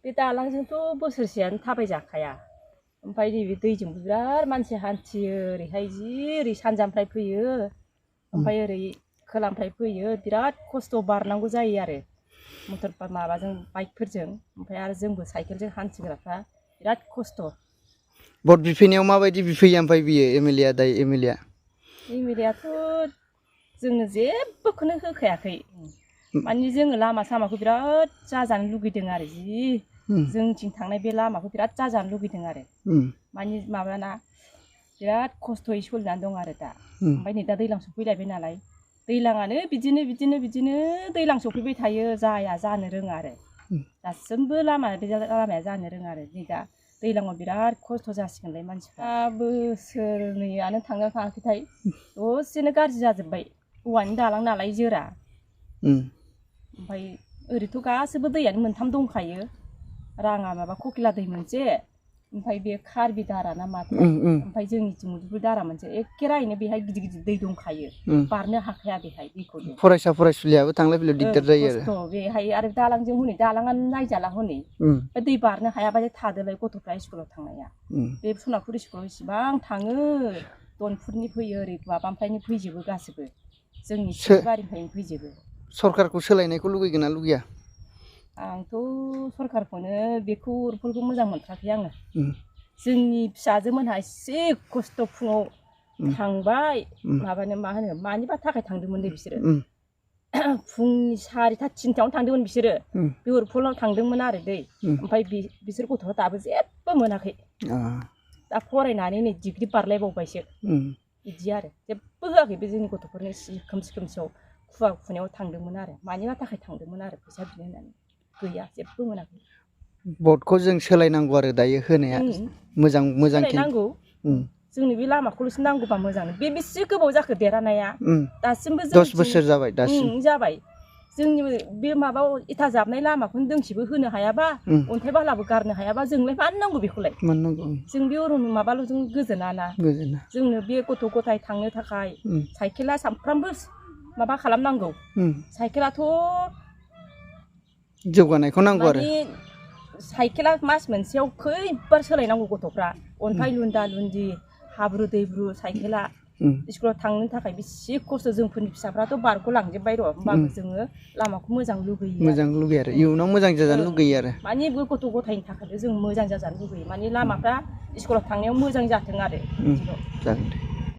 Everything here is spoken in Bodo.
बे दालांजोंथ' बोसोरसेयानो थाबायजाखाया ओमफ्राय नैबे दैजों बिराद मानसि हान्थियो ओरैहाय जि ओरै सानजानिफ्राय फैयो ओमफ्राय ओरै खोलानिफ्राय फैयो बिराद खस्थ' बारनांगौ जायो आरो मटर माबाजों बाइकफोरजों ओमफ्राय आरो जोंबो साइकेलजों हान्थिग्राफ्रा बिराद खस्थ'। भट बिफैनायाव माबायदि बिफैयो ओमफ्राय बियो एमएलए दायो एमएलएआथ' जोंनो जेबोखौनो होखायाखै माने जोङो लामा सामाखौ बिराद जाजानो लुगैदों आरो जि जोंथिं थांनाय बे लामाखौ बिराद जाजानो लुगैदों आरो माने माबाना बिराद खस्थ'यै सोलिनानै दं आरो दा ओमफ्राय नै दा दैज्लां सफैलायबाय नालाय दैज्लाङानो बिदिनो दैज्लां सफैबाय थायो जानो रोङा आरो दासिमबो लामाया जानो रोङा आरो नै दा दैज्लाङाव बिराद खस्थ' जासिगोनलाय मानसिफ्रा बोसोरनैयानो थांना थाङाखैथाय दसेनो गाज्रि जाजोब्बाय औवानि दालां नालाय जोरा ओमफ्राय ओरैथ' गासैबो दैयानो मोनथाम दंखायो राङा माबा ककिला दै मोनसे ओमफ्राय बे कार्बि दारा ना माथाय ओमफ्राय जोंनिथिं मुदुफुल दारा मोनसे एखेरायैनो बेहाय गिदिर गिदिर दै दंखायो बारनो हाखाया बेहाय दैखौ फरायसा फरायसुलियाबो थांलाय फैलाय दिगदार जायो आरो खस्थ' बेहाय आरो दालांजों हनै दालाङानो नायजाला हनै दै बारनो हायाबाथाय थादोलाय गथ'फ्रा स्कुलाव थांनाया बे सनापुर स्कुलाव इसिबां थाङो दनफुरनि फैयो ओरै माबानिफ्रायनो फैजोबो गासिबो जोंनि सिबारिनिफ्रायनो फैजोबो। सरखारखौ सोलायनायखौ लुगैगोन ना लुगैया? आंथ' सरखारखौनो बेखौ उरफुलखौ मोजां मोनथाराखै आङो जोंनि फिसाजोमोनहा एसे खस्थ' फुङाव थांबाय माबानो मा होनो मानिबा थाखाय थांदोंमोनलै बिसोरो फुंनि 4टा 3टायावनो थांदोंमोन बिसोरो बे उरफुलाव थांदोंमोन आरो दै ओमफ्राय बिसोर गथ'आ दाबो जेबो मोनाखै दा फरायनानै नै डिग्रि बारलायबावबायसो बिदि आरो जेबो होआखै बे जोंनि गथ'फोरनो खोमसि खोमसियाव खुवा खुनायाव थांदोंमोन आरो मानिबा थाखाय थांदोंमोन आरो फैसा बिनो होननानै गैया जेबो मोनाखै। भटखौ जों सोलायनांगौ आरो दायो होनाया मोजां सोलायनांगौ जोंनि बे लामाखौल'सो नांगौबा मोजां बे बेसे गोबाव जाखो देरहानाया दासिमबो 10 बोसोर जाबाय दासिम जाबाय जोंनि बे माबा इथा जाबनाय लामाखौनो दोंसेबो होनो हायाबा अन्थाइ बालाबो गारनो हायाबा जोंलाय मानो नांगौ बेखौलाय जों बे अरन माबाल'जों गोजोना ना जोंनो बे गथ' गथाय थांनो थाखाय साइकेला सामफ्रामबो माबा खालामनांगौ साइकेलाथ' जौगानायखौ नांगौ आरो साइकेला मास मोनसेयाव खैबार सोलायनांगौ गथ'फ्रा अन्थाइ लुन्दा लुन्दि हाब्रु दैब्रु साइकेला स्कुलाव थांनो थाखाय बेसे खस्थ' जोंफोरनि फिसाफ्राथ' बारग'लांजोब्बाय र' होमबाबो जोङो लामाखौ मोजां लुगैयो आरो इयुनाव मोजां जाजानो लुगैयो आरो माने गथ' गथायनि थाखायनो जों मोजां जाजानो लुगैयो माने लामाफ्रा स्कुलाव थांनायाव मोजां जाथों आरो जागोन दे।